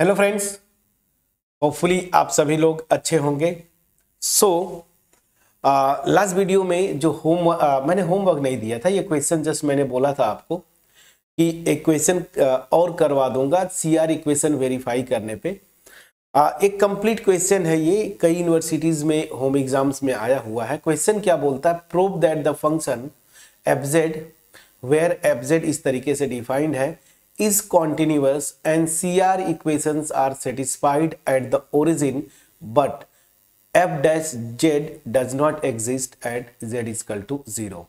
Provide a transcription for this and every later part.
Hello friends, hopefully आप सभी लोग अच्छे होंगे। लास्ट वीडियो में जो मैंने होमवर्क नहीं दिया था, ये क्वेश्चन जस्ट मैंने बोला था आपको कि एक क्वेश्चन और करवा दूंगा सीआर इक्वेशन वेरीफाई करने पे। एक कंप्लीट क्वेश्चन है ये, कई यूनिवर्सिटीज में होम एग्जाम्स में आया हुआ है। क्वेश्चन क्या बोलता है, prove that the function F Z where F Z इस तरीके से डिफाइंड है is continuous and CR equations are satisfied at the origin but f dash z does not exist at z is equal to 0।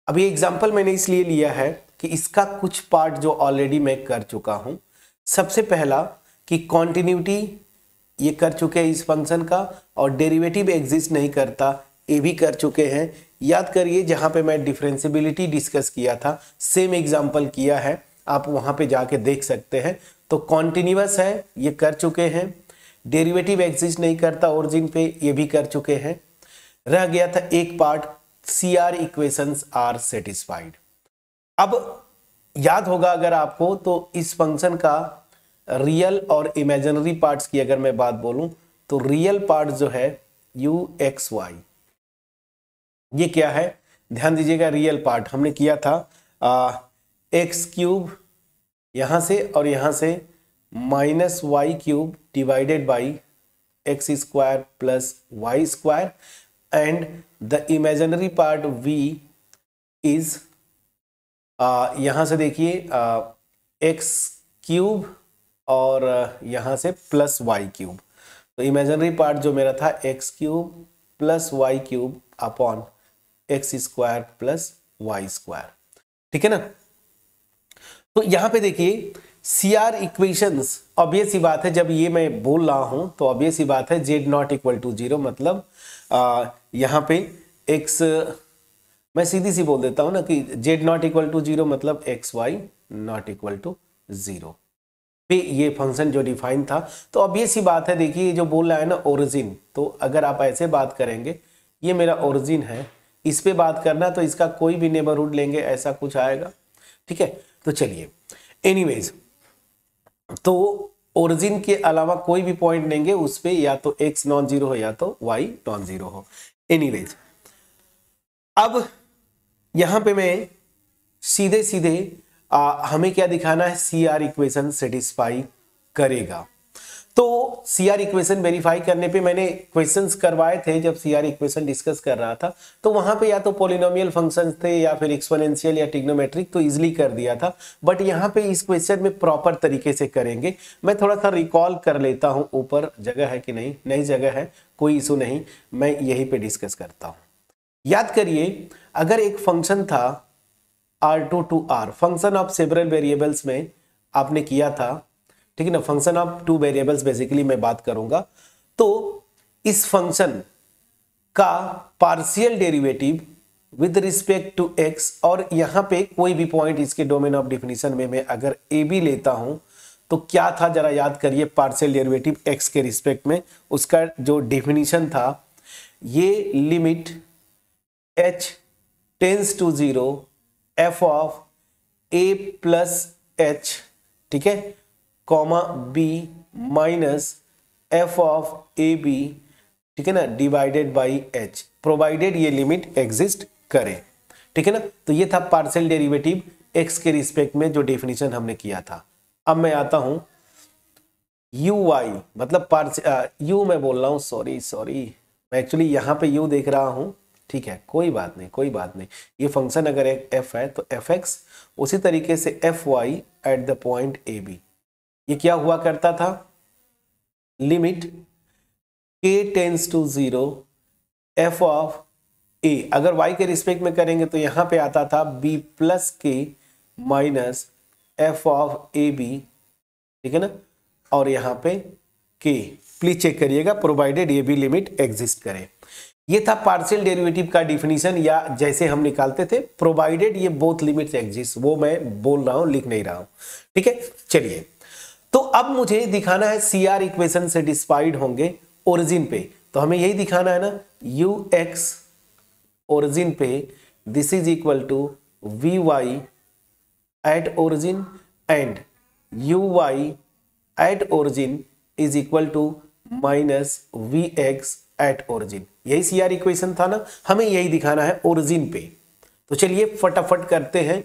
अब ये example मैंने इसलिए लिया है कि इसका कुछ पार्ट जो ऑलरेडी मैं कर चुका हूं। सबसे पहला कि कॉन्टिन्यूटी ये कर चुके हैं इस फंक्शन का, और डेरिवेटिव एग्जिस्ट नहीं करता ये भी कर चुके हैं। याद करिए जहां पे मैं डिफरेंशियबिलिटी डिस्कस किया था, सेम एग्जाम्पल किया है, आप वहां पे जाके देख सकते हैं। तो कॉन्टिन्यूअस है ये कर चुके हैं, डेरिवेटिव एग्जिस्ट नहीं करता ओरिजिन पे ये भी कर चुके हैं। रह गया था एक part, CR equations are satisfied. अब याद होगा अगर आपको, तो इस फंक्शन का रियल और इमेजिनरी पार्ट्स की अगर मैं बात बोलूं तो रियल पार्ट जो है यू एक्स वाई, ये क्या है ध्यान दीजिएगा। रियल पार्ट हमने किया था एक्स क्यूब यहां से और यहां से minus Y cube divided by X square plus Y square, and the imaginary part v is यहां से देखिए एक्स क्यूब और यहां से प्लस वाई क्यूब। तो इमेजिनरी पार्ट जो मेरा था X cube plus Y cube upon X square plus Y square, ठीक है ना। तो यहां पे देखिए सीआर इक्वेशंस, ऑब्वियस सी बात है जब ये मैं बोल रहा हूं तो ऑब्वियस सी बात है Z not equal to zero, मतलब यहां पे एक्स, मैं सीधी सी बोल देता हूं ना कि Z not equal to zero मतलब X Y not equal to zero पे ये फंक्शन जो डिफाइन था। तो ऑब्वियस सी बात है, देखिए जो बोल रहा है ना ओरिजिन, तो अगर आप ऐसे बात करेंगे ये मेरा ओरिजिन है, इस पे बात करना तो इसका कोई भी नेबरहुड लेंगे ऐसा कुछ आएगा, ठीक है। तो चलिए एनीवेज, तो ओरिजिन के अलावा कोई भी पॉइंट लेंगे उस पे या तो x नॉन जीरो हो या तो y नॉन जीरो हो। एनीवेज अब यहां पे मैं सीधे सीधे हमें क्या दिखाना है, सीआर इक्वेशन सेटिस्फाई करेगा। तो सीआर इक्वेशन वेरीफाई करने पे मैंने क्वेश्चंस करवाए थे जब सीआर इक्वेशन डिस्कस कर रहा था, तो वहां पे या तो पॉलिनोमियल फंक्शंस थे या फिर एक्सपोनेंशियल या ट्रिग्नोमेट्रिक, तो इजीली कर दिया था। बट यहाँ पे इस क्वेश्चन में प्रॉपर तरीके से करेंगे। मैं थोड़ा सा रिकॉल कर लेता हूँ, ऊपर जगह है कि नहीं, नई जगह है, कोई इशू नहीं, मैं यहीं पे डिस्कस करता हूँ। याद करिए अगर एक फंक्शन था R2 to R, function of several variables में आपने किया था, ठीक है ना, function of two variables basically मैं बात करूंगा। तो इस फंक्शन का partial derivative with respect to x, और यहां पे कोई भी पॉइंट इसके डोमेन ऑफ डिफिनीशन में मैं अगर a भी लेता हूं तो क्या था जरा याद करिए, पार्शियल डेरिवेटिव x के रिस्पेक्ट में उसका जो डिफिनीशन था, ये limit h tends to 0 f of a plus h, ठीक है, comma B minus F of A B, ठीक है ना, डिवाइडेड बाई एच, प्रोवाइडेड ये लिमिट एग्जिस्ट करे, ठीक है ना। तो ये था पार्शियल डेरिवेटिव एक्स के रिस्पेक्ट में जो डेफिनेशन हमने किया था। अब मैं आता हूं यू वाई, मतलब यू मैं बोल रहा हूं, सॉरी मैं एक्चुअली यहां पे यू देख रहा हूं, ठीक है, कोई बात नहीं। ये फंक्शन अगर एक एफ है तो एफ एक्स, उसी तरीके से F Y at the point A B, ये क्या हुआ करता था, limit k tends to 0 f of a, अगर y के रिस्पेक्ट में करेंगे तो यहां पे आता था b plus K minus f of A B, ठीक है ना, और यहां पे k, प्लीज चेक करिएगा प्रोवाइडेड ये भी लिमिट एग्जिस्ट करे। ये था पार्शियल डेरिवेटिव का डिफिनीशन, या जैसे हम निकालते थे प्रोवाइडेड ये बोथ लिमिट्स एग्जिस्ट, वो मैं बोल रहा हूं, लिख नहीं रहा हूं, ठीक है। चलिए, तो अब मुझे दिखाना है सीआर इक्वेशन सेटिस्फाइड होंगे ओरिजिन पे, तो हमें यही दिखाना है ना, यू एक्स ओरिजिन पे this is equal to V Y at origin and U Y at origin is equal to minus V X at origin. यही सीआर इक्वेशन था ना, हमें यही दिखाना है ओरिजिन पे। तो चलिए फटाफट करते हैं।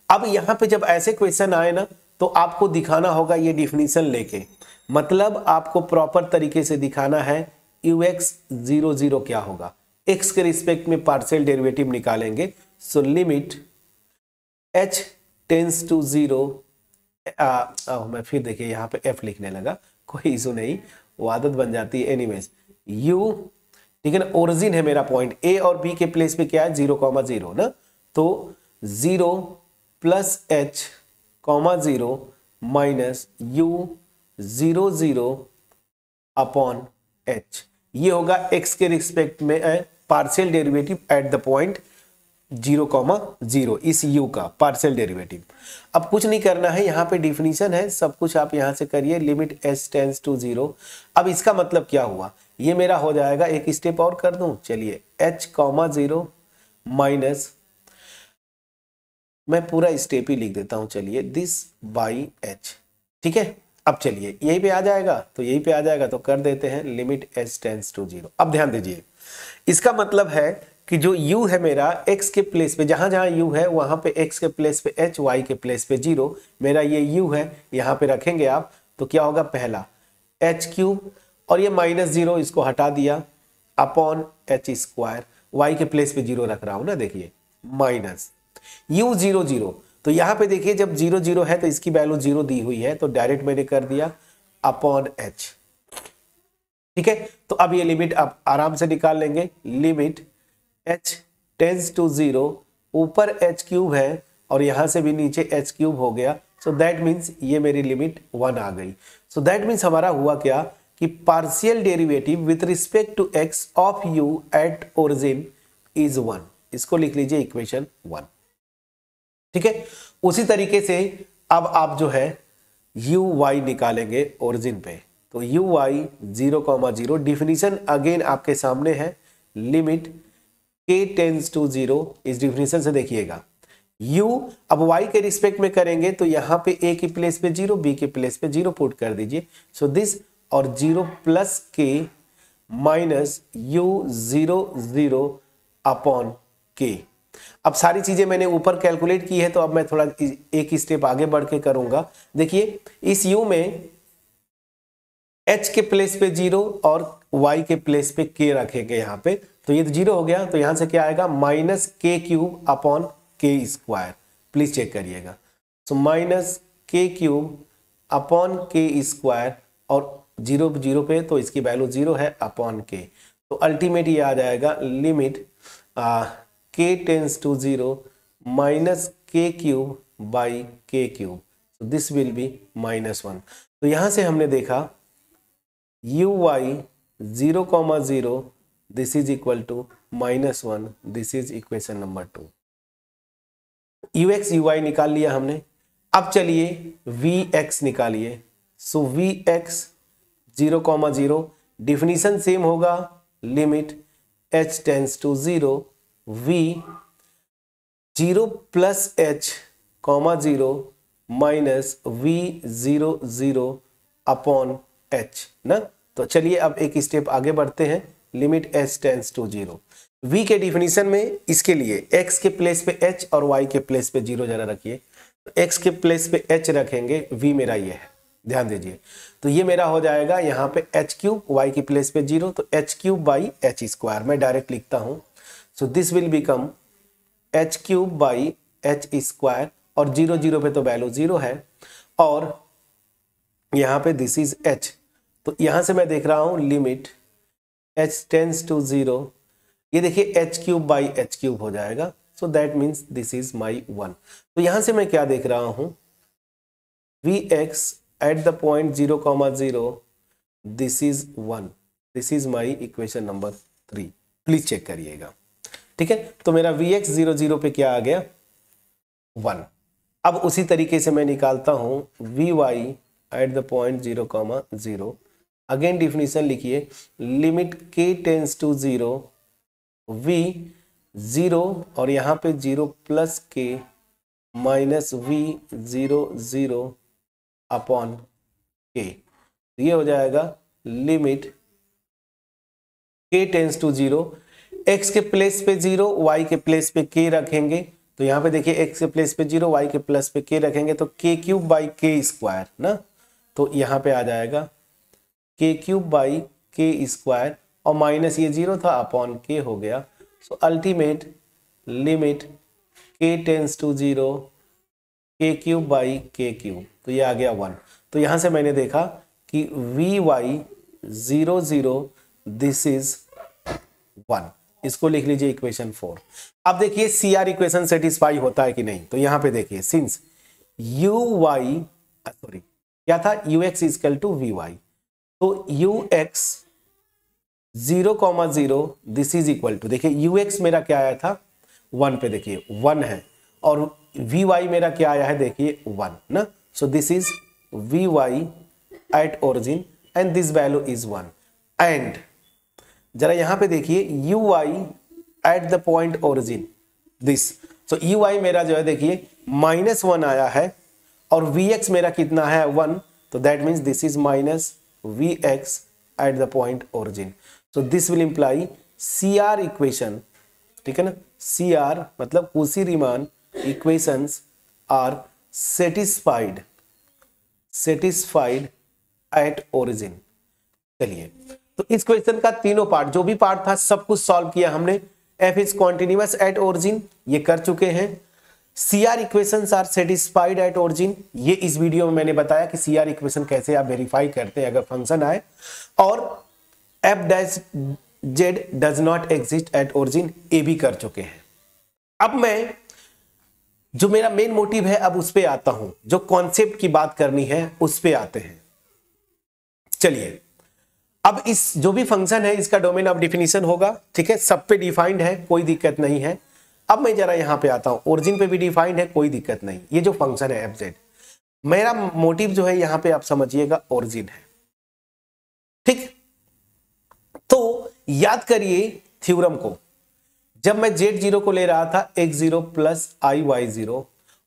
अब यहां पे जब ऐसे क्वेश्चन आए ना तो आपको दिखाना होगा ये डिफिनीशन लेके, मतलब आपको प्रॉपर तरीके से दिखाना है ux00 क्या होगा। x के रिस्पेक्ट में पार्शियल डेरिवेटिव निकालेंगे। So limit h tends to 0, मैं फिर देखिए यहाँ पे f लिखने लगा, कोई इशू नहीं, वो आदत बन जाती है। एनीवेज u, ठीक है ना, ओरिजिन है मेरा पॉइंट, a और b के प्लेस पे क्या है 0,0 ना, तो 0 plus h, 0 minus u00 upon h। ये होगा x के रिस्पेक्ट में partial derivative eight the point 0,0, इस u का पार्शियल डेरिवेटिव। अब कुछ नहीं करना है, यहाँ पे डिफिनीशन है, सब कुछ आप यहाँ से करिए। Limit h tends to 0। अब इसका मतलब क्या हुआ, ये मेरा हो जाएगा, एक स्टेप और कर दूं, चलिए h, 0 माइनस, मैं पूरा स्टेप ही लिख देता हूं, चलिए दिस बाई h, ठीक है। अब चलिए यहीं पे आ जाएगा, तो यहीं पे आ जाएगा, तो कर देते हैं लिमिट h टेंस टू 0। अब ध्यान दीजिए, इसका मतलब है कि जो u है मेरा x के प्लेस पे, जहां जहां u है वहां पे x के प्लेस पे h, y के प्लेस पे 0, मेरा ये u है, यहां पे रखेंगे आप, तो क्या होगा, पहला h3, और ये -0 इसको हटा दिया, अपॉन h², y के प्लेस पे 0 रख रहा हूं ना, देखिए माइनस u00। तो यहां पे देखिए जब 0,0 है तो इसकी वैल्यू 0 दी हुई है, तो डायरेक्ट मैंने कर दिया अपॉन h, ठीक है। तो अब ये लिमिट आप आराम से निकाल लेंगे। लिमिट h टेंस टू 0, ऊपर h³ है और यहां से भी नीचे h³ हो गया, सो दैट मीन्स ये मेरी लिमिट 1 आ गई। सो दैट मीन्स हमारा हुआ क्या कि partial derivative with respect to x of u at origin is 1। इसको लिख लीजिए इक्वेशन 1, ठीक है। उसी तरीके से अब आप जो है uy निकालेंगे ओरिजिन पे, तो uy 0,0, डिफिनीशन अगेन आपके सामने है, लिमिट k टेंस टू 0, इस डिफिनीशन से देखिएगा u, अब y के रिस्पेक्ट में करेंगे तो यहां पे a की प्लेस पे 0, b के प्लेस पे 0 पुट कर दीजिए, सो दिस, और 0 plus k minus u00 upon k। अब सारी चीजें मैंने ऊपर कैलकुलेट की है, तो अब मैं थोड़ा एक स्टेप आगे बढ़ के करूंगा। देखिए इस u में h के प्लेस पे 0 और y के प्लेस पे k रखेंगे यहाँ पे, तो ये तो 0 हो गया, तो यहां से क्या आएगा, -k³ upon k²। Please check करिएगा, सो -k³ अपॉन k², और 0 पे तो इसकी वैल्यू 0 है, अपॉन k। तो अल्टीमेट ये आ जाएगा limit k tends to 0 minus k³ by k³, so this will be -1। तो यहां से हमने देखा uy 0,0, this is equal to -1, this is equation number 2। ux uy निकाल लिया हमने। अब चलिए vx निकालिए। सो vx 0,0, डिफिनीशन सेम होगा, limit h tends to 0, v 0 plus h, 0 minus v00 upon h ना। तो चलिए अब एक स्टेप आगे बढ़ते हैं, limit h tends to 0। v के डिफिनीशन में इसके लिए x के प्लेस पे h और y के प्लेस पे 0 जरा रखिए, तो x के प्लेस पे h रखेंगे, v मेरा ये है, ध्यान दीजिए। तो ये मेरा हो जाएगा यहाँ पे h³, y की प्लेस पे 0, तो h³ बाई h², मैं डायरेक्ट लिखता हूँ, सो this will become h³ by h², और 0 पे तो वैल्यू 0 है, और यहाँ पे दिस इज h, तो यहाँ से मैं देख रहा हूँ लिमिट h टेंस टू 0, ये देखिए h³ बाई h³ हो जाएगा, so that means this is माई 1। तो यहाँ से मैं क्या देख रहा हूँ, vx at the point 0,0, this is 1, this is my equation number 3। Please check करिएगा, ठीक है। तो मेरा vx 0,0 पे क्या आ गया, 1। अब उसी तरीके से मैं निकालता हूं vy at the point 0,0, again definition लिखिए, limit k tends to 0, v 0 और यहाँ पे 0 plus k minus v00 upon के, ये हो जाएगा limit k tends to 0, x के प्लेस पे 0, y के प्लेस पे k रखेंगे, तो यहाँ पे देखिए x के प्लेस पे 0, y के प्लेस पे k रखेंगे तो k cube by k square ना, तो यहाँ पे आ जाएगा k cube by k square और माइनस ये 0 था अपॉन k हो गया। So ultimate limit k tends to 0 k cube by k cube, तो ये आ गया 1। तो यहाँ से मैंने देखा कि vy 0 0 दिस इज 1, इसको लिख लीजिए इक्वेशन 4। अब देखिए CR इक्वेशन सेटिस्फाई होता है कि नहीं, तो यहां पे देखिए सिंस क्या था ux इक्वल टू vy, तो ux 0, 0 this is equal to, देखिए ux मेरा क्या आया था 1 पे, देखिए 1 है, और vy मेरा क्या आया है देखिए 1 ना, so this is vy eight origin and this value is 1। And जरा यहां पे देखिए ui eight the point origin this, so ui मेरा जो है देखिए -1 आया है और vx मेरा कितना है 1, तो that means this is minus vx at the point origin. So this will imply CR equation, ठीक है ना, CR मतलब Cauchy Riemann equations are satisfied at origin. चलिए, तो इस क्वेश्चन का तीनों पार्ट, जो भी पार्ट था सब कुछ सॉल्व किया हमने। f is continuous at origin, ये कर चुके हैं। CR equations are satisfied at origin, ये इस वीडियो में मैंने बताया कि CR इक्वेशन कैसे आप वेरीफाई करते हैं अगर फंक्शन आए। और f dash z does not exist at origin, ये भी कर चुके हैं। अब मैं जो मेरा मेन मोटिव है अब उस पे आता हूं, जो कॉन्सेप्ट की बात करनी है उस पे आते हैं। चलिए, अब इस जो भी फंक्शन है इसका डोमेन ऑफ डिफिनीशन होगा, ठीक है, सब पे डिफाइंड है, कोई दिक्कत नहीं है। अब मैं जरा यहां पे आता हूं, ओरिजिन पे भी डिफाइंड है, कोई दिक्कत नहीं। ये जो फंक्शन है एफ जेड, मेरा मोटिव जो है यहां पे आप समझिएगा ओरिजिन है, ठीक। तो याद करिए थ्योरम को, जब मैं z0 को ले रहा था x0 प्लस iy0,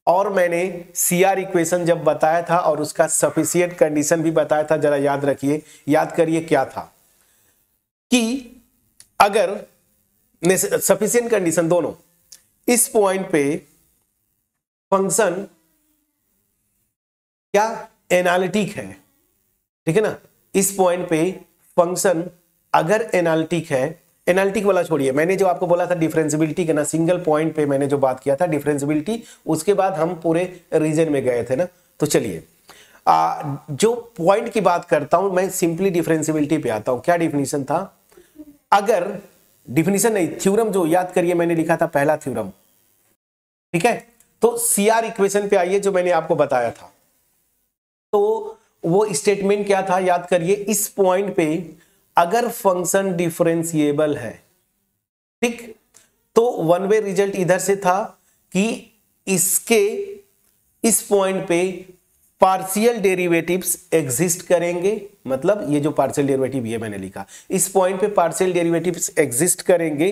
और मैंने CR इक्वेशन जब बताया था और उसका सफिशिएंट कंडीशन भी बताया था, जरा याद रखिए, याद करिए क्या था कि अगर सफिशिएंट कंडीशन दोनों, इस पॉइंट पे फंक्शन क्या एनालिटिक है, ठीक है ना, इस पॉइंट पे फंक्शन अगर एनालिटिक है, एनालिटिक वाला छोड़िए, मैंने जो आपको बोला था डिफरेंशियबिलिटी के ना, सिंगल पॉइंट पे मैंने जो बात किया था डिफरेंशियबिलिटी, उसके बाद हम पूरे रीजन में गए थे ना। तो चलिए, जो पॉइंट की बात करता हूं मैं, सिंपली डिफरेंशियबिलिटी पे आता हूं। क्या डिफिनीशन था, अगर डिफिनीशन नहीं, थ्योरम जो याद करिए मैंने लिखा था पहला थ्योरम, ठीक है। तो CR इक्वेशन पे आइए जो मैंने आपको बताया था, तो वो स्टेटमेंट क्या था याद करिए, इस पॉइंट पे अगर फंक्शन डिफरेंशिएबल है, ठीक, तो वन वे रिजल्ट इधर से था कि इसके इस पॉइंट पे पार्शियल डेरिवेटिव्स एग्जिस्ट करेंगे, मतलब ये जो पार्शियल डेरिवेटिव ये मैंने लिखा, इस पॉइंट पे पार्शियल डेरिवेटिव्स एग्जिस्ट करेंगे,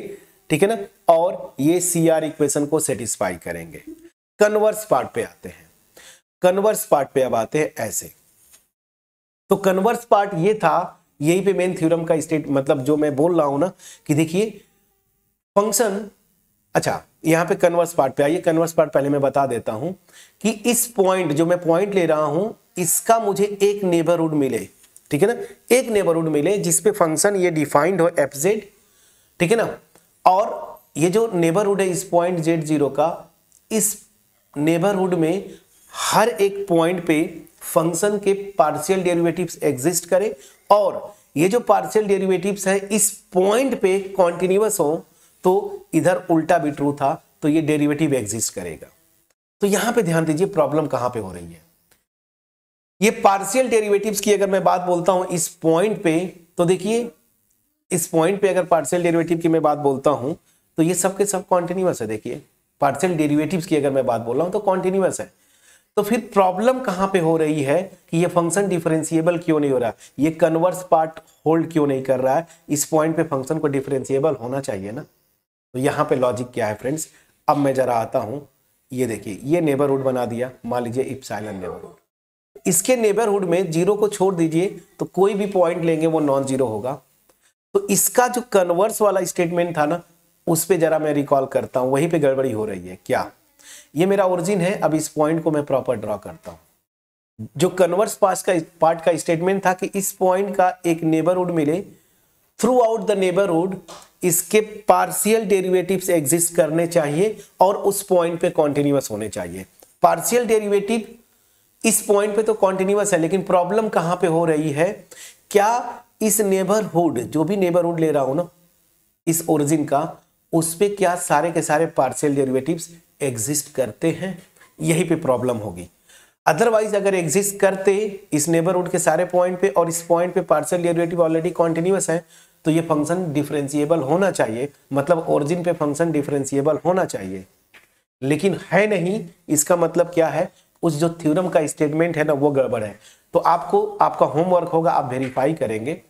ठीक है ना, और ये CR इक्वेशन को सेटिस्फाई करेंगे। कन्वर्स पार्ट पे आते हैं, कन्वर्स पार्ट पे अब आते हैं ऐसे। तो कन्वर्स पार्ट ये था, यही पे मेन थ्योरम का स्टेट, मतलब जो मैं बोल रहा हूं ना कि देखिए फंक्शन, अच्छा यहां पे कन्वर्स पार्ट पे आइए। कन्वर्स पार्ट पहले मैं बता देता हूं कि इस पॉइंट, जो मैं पॉइंट ले रहा हूं, इसका मुझे एक नेबरहुड मिले, ठीक है ना, एक नेबरहुड मिले जिसपे फंक्शन ये डिफाइंड हो एफ जेड, ठीक है ना, और ये जो नेबरहुड है इस पॉइंट z0 का, इस नेबरहुड में हर एक पॉइंट पे फंक्शन के पार्शियल डेरिवेटिव्स एग्जिस्ट करे, और ये जो पार्शियल डेरिवेटिव्स है इस पॉइंट पे कॉन्टिन्यूअस हो, तो इधर उल्टा भी ट्रू था, तो ये डेरिवेटिव एग्जिस्ट करेगा। तो यहां पे ध्यान दीजिए प्रॉब्लम कहां पे हो रही है। ये पार्शियल डेरिवेटिव्स की अगर मैं बात बोलता हूं इस पॉइंट पे, तो देखिए इस पॉइंट पे अगर पार्शियल डेरिवेटिव की मैं बात बोलता हूं तो ये सब के सब कॉन्टिन्यूअस है। देखिए पार्शियल डेरिवेटिव्स की अगर मैं बात बोल रहा हूं तो कॉन्टिन्यूअस है। तो फिर प्रॉब्लम कहां पे हो रही है कि ये फंक्शन डिफरेंशिएबल क्यों नहीं हो रहा, ये कन्वर्स पार्ट होल्ड क्यों नहीं कर रहा है। इस पॉइंट पे फंक्शन को डिफरेंशिएबल होना चाहिए ना। तो यहां पे लॉजिक क्या है फ्रेंड्स, अब मैं जरा आता हूं, ये देखिए ये नेबरहुड बना दिया, मान लीजिए इप्सिलॉन नेबरहुड, इसके नेबरहुड में जीरो को छोड़ दीजिए तो कोई भी पॉइंट लेंगे वो नॉन जीरो होगा। तो इसका जो कन्वर्स वाला स्टेटमेंट था ना, उस पे जरा मैं रिकॉल करता हूं, वहीं पे गड़बड़ी हो रही है क्या। ये मेरा ओरिजिन है, अब इस पॉइंट को मैं प्रॉपर ड्रॉ करता हूं। जो कन्वर्स पार्ट का स्टेटमेंट था कि इस पॉइंट का एक नेबरहुड मिले, थ्रू आउट द नेबरहुड इसके पार्शियल डेरिवेटिव्स एग्जिस्ट करने चाहिए और उस पॉइंट पे कॉन्टिन्यूअस होने चाहिए। पार्शियल डेरिवेटिव इस पॉइंट पे तो कॉन्टिन्यूअस है, लेकिन प्रॉब्लम कहां पे हो रही है, क्या इस नेबरहुड, जो भी नेबरहुड ले रहा हूं ना इस ओरिजिन का, उस पे क्या सारे के सारे पार्शियल डेरिवेटिव्स एग्जिस्ट करते हैं, यही पे प्रॉब्लम होगी। अदरवाइज अगर एग्जिस्ट करते इस नेबरहुड के सारे पॉइंट पे और इस पॉइंट पे पार्शियल डेरिवेटिव ऑलरेडी कॉन्टिन्यूअस है, तो ये फंक्शन डिफरेंशिएबल होना चाहिए, मतलब ओरिजिन पे फंक्शन डिफरेंशिएबल होना चाहिए, लेकिन है नहीं। इसका मतलब क्या है, उस जो थ्योरम का स्टेटमेंट है ना वो गड़बड़ है। तो आपका होमवर्क होगा, आप वेरीफाई करेंगे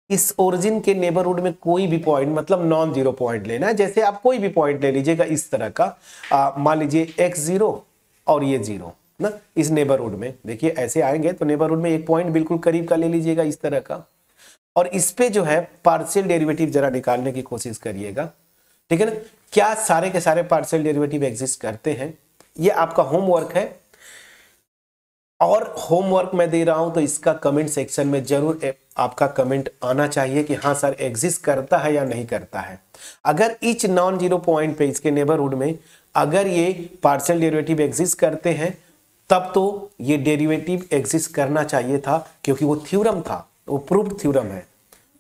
इस ओरिजिन के नेबरहुड में कोई भी पॉइंट, मतलब नॉन जीरो पॉइंट लेना है। जैसे आप कोई भी पॉइंट ले लीजिएगा इस तरह का, मान लीजिए x0 और ये 0 ना, इस नेबरहुड में देखिए ऐसे आएंगे तो नेबरहुड में एक पॉइंट बिल्कुल करीब का ले लीजिएगा इस तरह का, और इस पे जो है पार्शियल डेरिवेटिव जरा निकालने की कोशिश करिएगा, ठीक है ना। क्या सारे के सारे पार्शियल डेरिवेटिव एग्जिस्ट करते हैं, ये आपका होमवर्क है। और होमवर्क मैं दे रहा हूं तो इसका कमेंट सेक्शन में जरूर आपका कमेंट आना चाहिए कि हाँ सर एग्जिस्ट करता है या नहीं करता है। अगर ईच नॉन जीरो पॉइंट पे इसके नेबरहुड में अगर ये पार्शियल डेरिवेटिव एग्जिस्ट करते हैं, तब तो ये डेरिवेटिव एग्जिस्ट करना चाहिए था, क्योंकि वो थ्योरम था, वो प्रूव्ड थ्योरम है।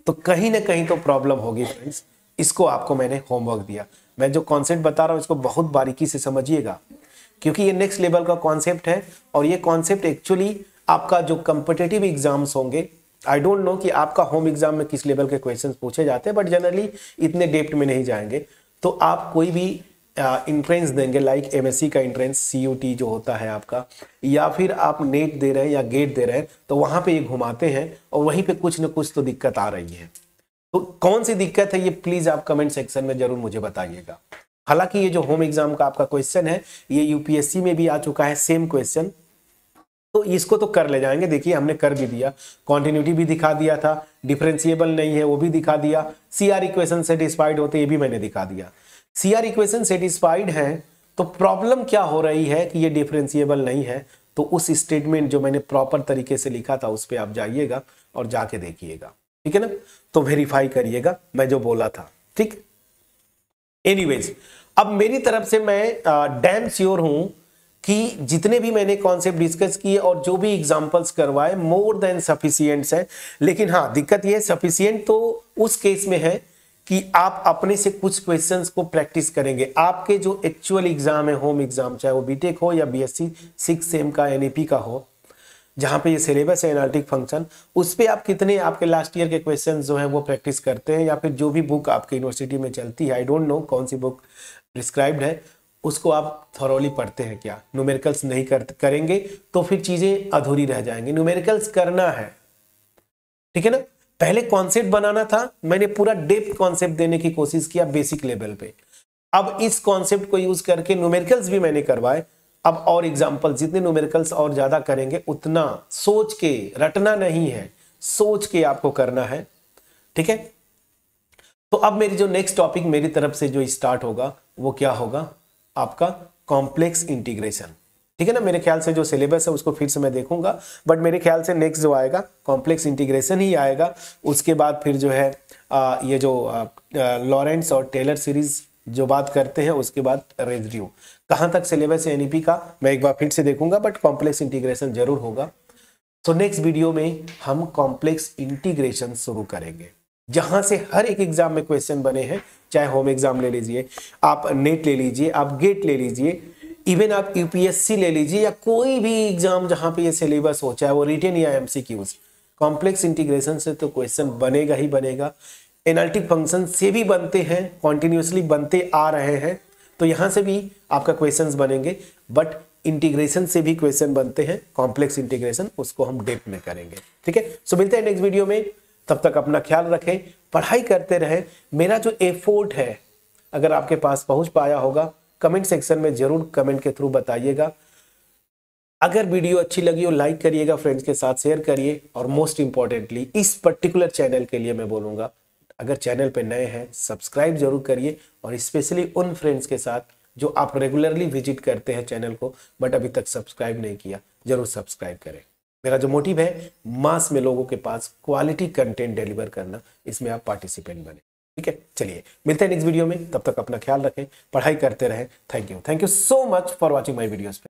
तो कहीं ना कहीं तो प्रॉब्लम होगी फ्रेंड्स। इसको आपको मैंने होमवर्क दिया। मैं जो कॉन्सेप्ट बता रहा हूं इसको बहुत बारीकी से समझिएगा, क्योंकि ये नेक्स्ट लेवल का कॉन्सेप्ट है। और ये कॉन्सेप्ट एक्चुअली आपका जो कॉम्पिटिटिव एग्जाम्स होंगे, आई डोंट नो कि आपका होम एग्जाम में किस लेवल के क्वेश्चंस पूछे जाते हैं, बट जनरली इतने डेप्थ में नहीं जाएंगे। तो आप कोई भी इंट्रेंस देंगे, लाइक एमएससी का इंट्रेंस सीयूटी जो होता है आपका, या फिर आप नेट दे रहे हैं या गेट दे रहे हैं, तो वहां पे ये घुमाते हैं और वहीं पे कुछ ना कुछ तो दिक्कत आ रही है। तो कौन सी दिक्कत है ये प्लीज आप कमेंट सेक्शन में जरूर मुझे बताइएगा। हालांकि ये जो होम एग्जाम का आपका क्वेश्चन है ये यूपीएससी में भी आ चुका है सेम क्वेश्चन, तो इसको तो कर ले जाएंगे। देखिए हमने कर भी दिया, कॉन्टिन्यूटी भी दिखा दिया था, डिफरेंशिएबल नहीं है वो भी दिखा दिया, सीआर इक्वेशन सेटिस्फाइड होते ये भी मैंने दिखा दिया। सीआर इक्वेशन सेटिस्फाइड है तो प्रॉब्लम क्या हो रही है कि ये डिफरेंशिएबल नहीं है, तो उस स्टेटमेंट जो मैंने प्रॉपर तरीके से लिखा था उस पर आप जाइएगा और जाके देखिएगा, ठीक है ना। तो वेरीफाई करिएगा मैं जो बोला था, ठीक। एनीवेज, अब मेरी तरफ से मैं डैम श्योर हूं कि जितने भी मैंने कॉन्सेप्ट डिस्कस किए और जो भी एग्जांपल्स करवाए मोर देन सफिशिएंट है। लेकिन हाँ दिक्कत ये सफिशिएंट तो उस केस में है कि आप अपने से कुछ क्वेश्चंस को प्रैक्टिस करेंगे। आपके जो एक्चुअल एग्जाम है, होम एग्जाम, चाहे वो बीटेक हो या बीएससी 6 सेम का एनईपी का हो, जहां पे ये सिलेबस है एनालिटिक फंक्शन, उस पे आप कितने आपके लास्ट ईयर के क्वेश्चंस जो है वो प्रैक्टिस करते हैं, या फिर जो भी बुक आपके यूनिवर्सिटी में चलती है, आई डोंट नो कौन सी बुक प्रिस्क्राइब्ड है, उसको आप थॉरोली पढ़ते हैं क्या। न्यूमेरिकल्स नहीं करेंगे तो फिर चीजें अधूरी रह जाएंगी। न्यूमेरिकल्स करना है, ठीक है ना। पहले कॉन्सेप्ट बनाना था, मैंने पूरा डेप्थ कॉन्सेप्ट देने की कोशिश किया बेसिक लेवल पे। अब इस कॉन्सेप्ट को यूज करके न्यूमेरिकल्स भी मैंने करवाए। अब और एग्जाम्पल, जितने न्यूमेरिकल्स और ज्यादा करेंगे उतना सोच के, रटना नहीं है, सोच के आपको करना है, ठीक है। तो अब मेरी जो नेक्स्ट टॉपिक मेरी तरफ से जो स्टार्ट होगा वो क्या होगा, आपका कॉम्प्लेक्स इंटीग्रेशन, ठीक है ना। मेरे ख्याल से जो सिलेबस है उसको फिर से मैं देखूंगा, बट मेरे ख्याल से नेक्स्ट जो आएगा कॉम्प्लेक्स इंटीग्रेशन ही आएगा। उसके बाद फिर जो है ये जो लॉरेंट्ज और टेलर सीरीज जो बात करते हैं, उसके बाद रेजिड्यू। कहां तक सिलेबस है एनईपी का मैं एक बार फिर से देखूंगा, बट कॉम्प्लेक्स इंटीग्रेशन जरूर होगा। तो नेक्स्ट वीडियो में हम कॉम्प्लेक्स इंटीग्रेशन शुरू करेंगे, जहां से हर एक एग्जाम में क्वेश्चन बने हैं। चाहे होम एग्जाम ले लीजिए, आप नेट ले लीजिए, आप गेट ले लीजिए, इवन आप यूपीएससी ले लीजिए, या कोई भी एग्जाम जहां पे ये सिलेबस हो, चाहे वो रिटन या एमसीक्यूज, कॉम्प्लेक्स इंटीग्रेशन से तो क्वेश्चन बनेगा ही बनेगा। एनालिटिक फंक्शन से भी बनते हैं, कॉन्टिन्यूसली बनते आ रहे हैं, तो यहां से भी आपका क्वेश्चंस बनेंगे, बट इंटीग्रेशन से भी क्वेश्चन बनते हैं, कॉम्प्लेक्स इंटीग्रेशन, उसको हम डेप्थ में करेंगे, ठीक है। सो मिलते हैं नेक्स्ट वीडियो में, तब तक अपना ख्याल रखें, पढ़ाई करते रहें। मेरा जो एफर्ट है अगर आपके पास पहुंच पाया होगा, कमेंट सेक्शन में जरूर कमेंट के थ्रू बताइएगा। अगर वीडियो अच्छी लगी हो लाइक करिएगा, फ्रेंड्स के साथ शेयर करिए, और मोस्ट इंपॉर्टेंटली इस पर्टिकुलर चैनल के लिए मैं बोलूँगा, अगर चैनल पे नए हैं सब्सक्राइब जरूर करिए, और स्पेशली उन फ्रेंड्स के साथ जो आप रेगुलरली विजिट करते हैं चैनल को बट अभी तक सब्सक्राइब नहीं किया, जरूर सब्सक्राइब करें। मेरा जो मोटिव है मास में लोगों के पास क्वालिटी कंटेंट डिलीवर करना, इसमें आप पार्टिसिपेंट बने। ठीक है, चलिए मिलते हैं नेक्स्ट वीडियो में, तब तक अपना ख्याल रखें, पढ़ाई करते रहें। Thank you so much for watching my videos.